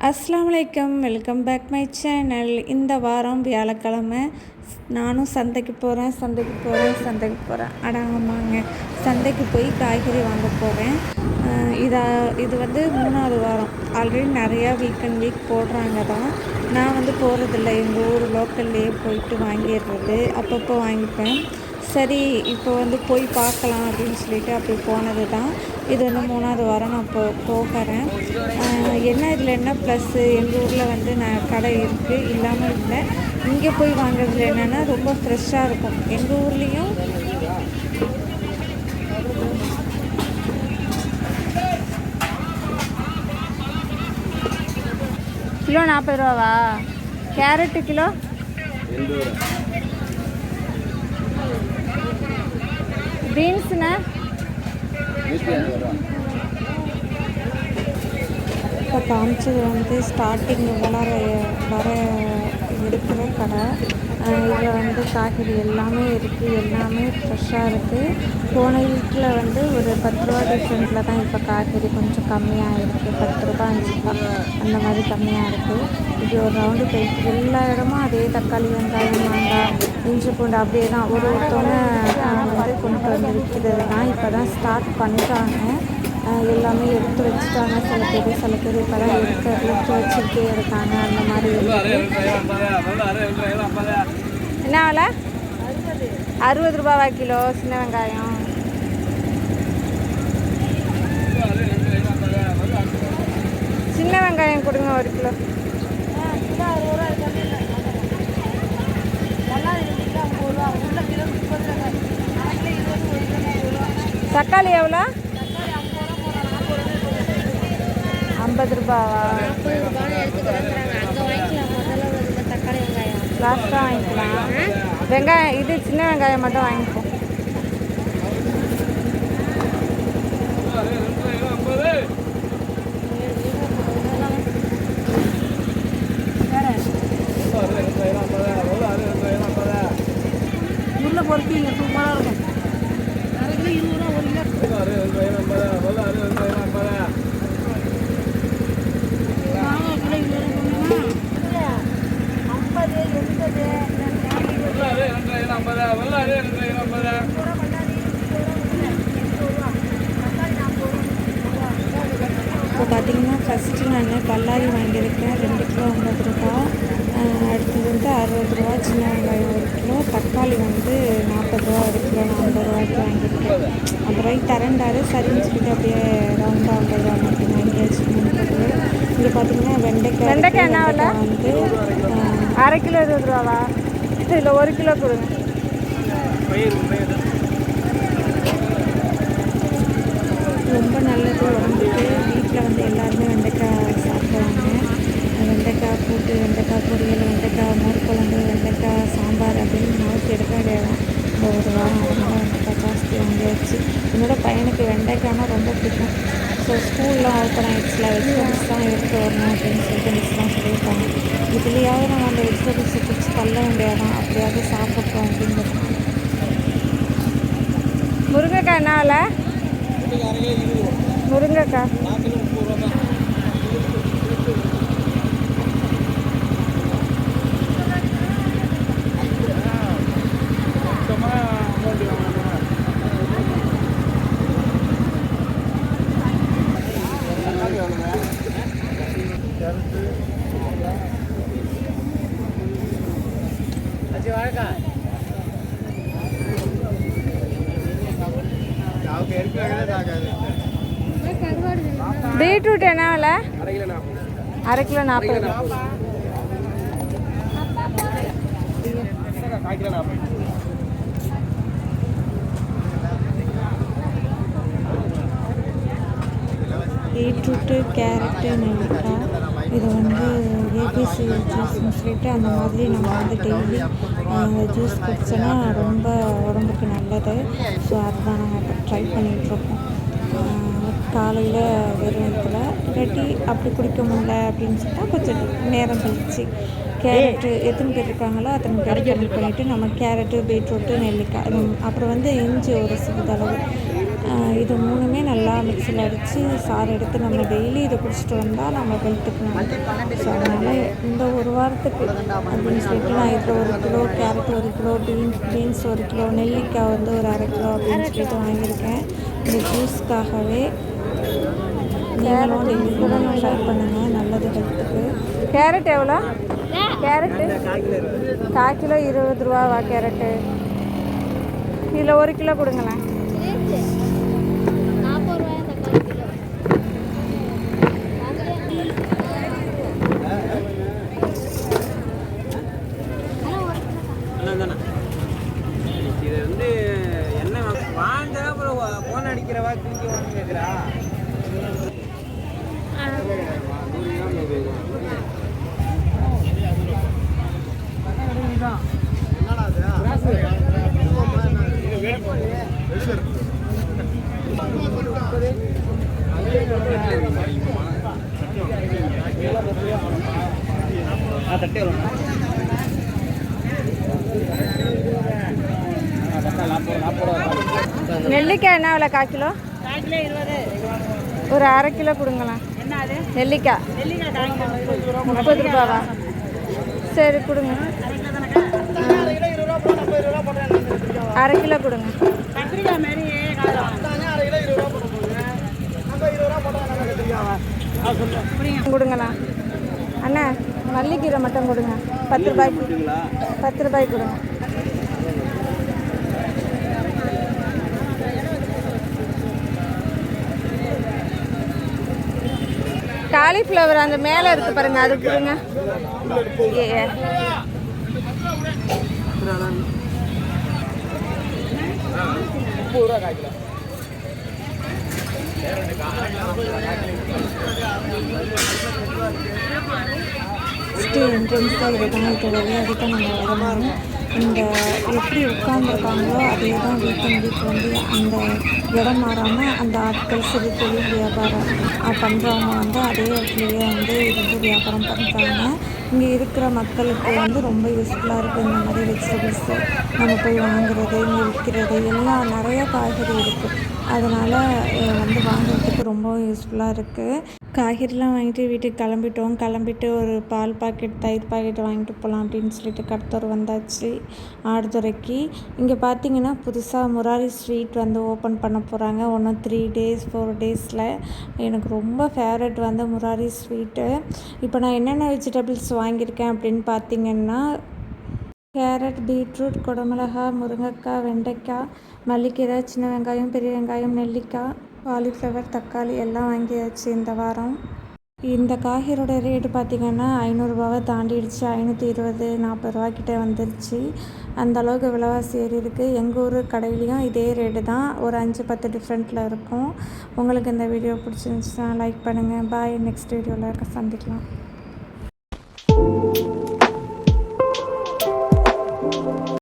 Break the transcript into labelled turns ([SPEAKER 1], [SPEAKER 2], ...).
[SPEAKER 1] அஸ்ஸலாமு அலைக்கும், welcome back my channel. இந்த வாரம் வியாழக்கிழமை நானும் சந்தைக்கு போகிறேன். ஆமாங்க, சந்தைக்கு போய் காய்கறி வாங்க போகிறேன். இது வந்து 3வது வாரம். ஆல்ரெடி நிறையா வீக் போடுறாங்க தான். நான் போகிறதில்ல, எங்கள் ஊர் லோக்கல்லையே போயிட்டு வாங்கிடுறது, அப்பப்போ வாங்கிப்பேன். சரி, இப்போ போய் பார்க்கலாம் அப்படின்னு சொல்லிட்டு அப்படி போனது தான். இது 3வது வாரம் நான் போகிறேன். இதில் என்ன ப்ளஸ்ஸு, எங்கள் ஊரில் நான் கடை இருக்குது, இல்லாமல் இல்லை. இங்கே போய் வாங்குறதுல என்னென்னா ரொம்ப ஃப்ரெஷ்ஷாக இருக்கும். எங்கள் ஊர்லேயும் கிலோ 40 ரூபாவா? கேரட்டு கிலோ பீன்ஸுண்ணா இப்போ காமிச்சது ஸ்டார்டிங் வர இருக்கிற கடை. இதில் காய்கறி எல்லாமே இருக்குது, எல்லாமே ஃப்ரெஷ்ஷாக இருக்குது. போன வீட்டில் ஒரு 10 ரூபா டிஃப்ரெண்ட்டில் தான் இப்போ காய்கறி கொஞ்சம் கம்மியாக இருக்குது. 10 ரூபா 5 ரூபா அந்த மாதிரி கம்மியாக இருக்குது. இப்படி ஒரு ரவுண்டு போயிட்டு எல்லா இடமும் அதே தக்காளி, வெங்காயம், மாங்காய், இஞ்சி பூண்டு அப்படியே தான் ஒருத்தவங்க கொண்டு விற்கிறது தான். இப்போ தான் ஸ்டார்ட் பண்ணிட்டாங்க. எல்லாமே எடுத்து வச்சுட்டாங்க. சில பேர் இப்போ தான் எடுத்து வச்சுக்கிட்டே இருக்காங்க. அந்த மாதிரி என்ன விலை? 60 ரூபாவா கிலோ சின்ன வெங்காயம்? சின்ன வெங்காயம் கொடுங்க 1 கிலோ. தக்காளி எவ்வளோ? 50 ரூபாவா? லாஸ்ட்டாக வாங்கிக்கலாம். வெங்காயம் இது சின்ன வெங்காயம் மட்டும் வாங்கிப்போம். உருளை பொறுத்து இங்கே சூப்பராக இருக்கும். அரை கிலோ 20 ரூபா, 1 கிலோ. இப்போ பார்த்தீங்கன்னா ஃபஸ்ட்டு நான் பல்லாரி வாங்கியிருக்கேன், 2 கிலோ 50 ரூபா. அடுத்தது 60 ரூபா சின்ன வெங்காயம் 1 கிலோ. தக்காளி 40 ரூபா 1 கிலோ. நான் 50 ரூபாய்க்கு வாங்கியிருக்கேன். 50 ரூபாய்க்கு தரேன்டாரு, சரின்னு சொல்லிட்டு அப்படியே ரவுண்டாக 50 ரூபா மட்டும் வாங்கியாச்சு. இங்கே பார்த்தீங்கன்னா வெண்டைக்காய் என்ன விலை? அரை கிலோ 20 ரூபாவா? இல்லை 1 கிலோ கொடுங்க. ரொம்ப நல்லது உடம்புக்கு. வீட்டில் எல்லாருமே வெண்டைக்காய் சாப்பிடுவாங்க. வெண்டைக்காய் கூட்டு, வெண்டைக்காய் பொரியல், வெண்டைக்காய் மோர் குழம்பு, வெண்டைக்காய் சாம்பார் அப்படின்னு நாளைக்கு எடுக்க வேண்டியதான். இந்த ஒரு வாரம் அதனால் வெண்டைக்காய் ஜாஸ்தி வாங்கியாச்சு. என்னோட பையனுக்கு வெண்டைக்காய்னா ரொம்ப பிடிக்கும். ஸோ ஸ்கூல்லாம் ஓப்பன் ஆகிடுச்சுல, வெஜிடபிள்ஸ் தான் எடுத்து வரணும் அப்படின்னு சொல்லிட்டு மிஸ் தான் சொல்லியிருக்காங்க. இதுலையாவது நம்ம அந்த வெஜிடபிள்ஸை பிடிச்சி தள்ள வேண்டியதான், அப்படியாவது சாப்பிட்றோம் அப்படிங்கிறது. முருங்கைக்காய் என்ன விலை? முருங்கைக்காய் பீட்ரூட் என்ன விலை? அரை கிலோ 40. பீட்ரூட்டு, கேரட்டு, நெல்லிக்காய் இது ஏபிசி ஜூஸ்ன்னு சொல்லிட்டு அந்த மாதிரி நம்ம டெய்லி ஜூஸ் குடிச்சோன்னா ரொம்ப உடம்புக்கு நல்லது. ஸோ அதுதான் நாங்கள் இப்போ ட்ரை பண்ணிகிட்ருக்கோம். காலையில் வெறும் இல்லாட்டி அப்படி குடிக்க முடியல அப்படின்னு சொல்லிட்டு கொஞ்சம் நேரம் கழிச்சு கேரட்டு எத்தனை பேர் இருக்காங்களோ அத்தனை பேர் கம்மி பண்ணிவிட்டு நம்ம கேரட்டு, பீட்ரூட்டு, நெல்லிக்காய், அப்புறம் இஞ்சி ஒரு சிறிதளவு இது 3மே நல்லா மிக்ஸியில் அடித்து சாறு எடுத்து நம்ம டெய்லி இதை குடிச்சிட்டு வந்தால் நம்ம ஹெல்த்துக்கு நல்லது. ஸோ அதனால் இந்த ஒரு வாரத்துக்கு அப்படின்னு சொல்லிட்டு நான் இதில் 1 kilo carrot, 1 kilo beans 1 kilo, நெல்லிக்காய் வந்து ஒரு 1/2 கிலோ அப்படின்னு சொல்லிட்டு வாங்கியிருக்கேன். இந்த ஜூஸ்க்காகவே நீங்களும் டெய்லி கூட ட்ரை பண்ணுங்கள், நல்லது ஹெல்த்துக்கு. கேரட் எவ்வளோ? கேரட்டு 1/4 கிலோ 20 ரூபாவா கேரட்டு? இதில் 1 கிலோ கொடுங்களேன்.
[SPEAKER 2] இது வந்து என்ன வாங்க போன் அடிக்கிறவா தூக்கி வாங்க கேட்குறா.
[SPEAKER 1] நெல்லிக்காய் என்ன விலை? 1/4 கிலோ? ஒரு 1/2 கிலோ கொடுங்களேன். நெல்லிக்காய் 30 ரூபாவா? சரி கொடுங்க. 1/2 கிலோ கொடுங்க. கொடுங்கண்ணா. அண்ணா மல்லிக்கீரை மட்டும் கொடுங்க. 10 ரூபாய்க்கு 10 ரூபாய்க்கு கொடுங்க. காலிஃப்ளவர் அந்த மேலே இருக்குது பாருங்கள், அது கொடுங்க. என்ட்ரன்ஸ் தான் இது தான். இப்போ விளையாடி தான் நம்ம வரணும். இந்த எப்படி உட்காந்துருக்காங்களோ அதே தான் வீட்டுக்கு வந்து அந்த இடம் மாறாமல் அந்த ஆட்கள் சிறு தொழில் வியாபாரம் பண்ணுறவங்க வந்து அதே இடத்துலையே வந்து இருந்து வியாபாரம் பண்ணுறாங்க. இங்கே இருக்கிற மக்களுக்கு வந்து ரொம்ப யூஸ்ஃபுல்லாக இருக்குது. இந்த மாதிரி வெஜிடபிள்ஸு நம்ம போய் வாங்குறது, இங்கே விற்கிறது எல்லாம் நிறைய காய்கறி இருக்குது. அதனால் வந்து வாங்குறதுக்கு ரொம்ப யூஸ்ஃபுல்லாக இருக்குது. காய்கறிலாம் வாங்கிட்டு வீட்டுக்கு கிளம்பிட்டு ஒரு பால் பாக்கெட், தயிர் பாக்கெட் வாங்கிட்டு போகலாம் அப்படின்னு சொல்லிட்டு கடத்தூர் வந்தாச்சு, ஆடுதுறைக்கு. இங்கே பார்த்தீங்கன்னா புதுசாக முராரி ஸ்வீட் வந்து ஓப்பன் பண்ண போகிறாங்க. ஒன்றும் 3 days 4 daysல. எனக்கு ரொம்ப ஃபேவரட் வந்து முராரி ஸ்வீட்டு. இப்போ நான் என்னென்ன வெஜிடபிள்ஸ் வாங்கியிருக்கேன் அப்படின்னு பார்த்தீங்கன்னா, கேரட், பீட்ரூட், குடமிளகாய், முருங்கைக்காய், வெண்டைக்காய், மல்லிக்கீரை, சின்ன வெங்காயம், பெரிய வெங்காயம், நெல்லிக்காய், காலிஃப்ளவர், தக்காளி எல்லாம் வாங்கியாச்சு இந்த வாரம். இந்த காய்கறியோட ரேட்டு பார்த்திங்கன்னா 500 ரூபாவை தாண்டிடுச்சு. 520 40 ரூபாய்க்கிட்ட வந்துருச்சு. அந்தளவுக்கு விலைவாசி ஏறி இருக்குது. எங்கள் ஊர் கடையிலையும் இதே ரேட்டு தான், ஒரு 5-10 டிஃப்ரெண்ட்டில் இருக்கும். உங்களுக்கு இந்த வீடியோ பிடிச்சிருந்துச்சுன்னா லைக் பண்ணுங்கள். பாய். நெக்ஸ்ட் வீடியோவில் சந்திக்கலாம்.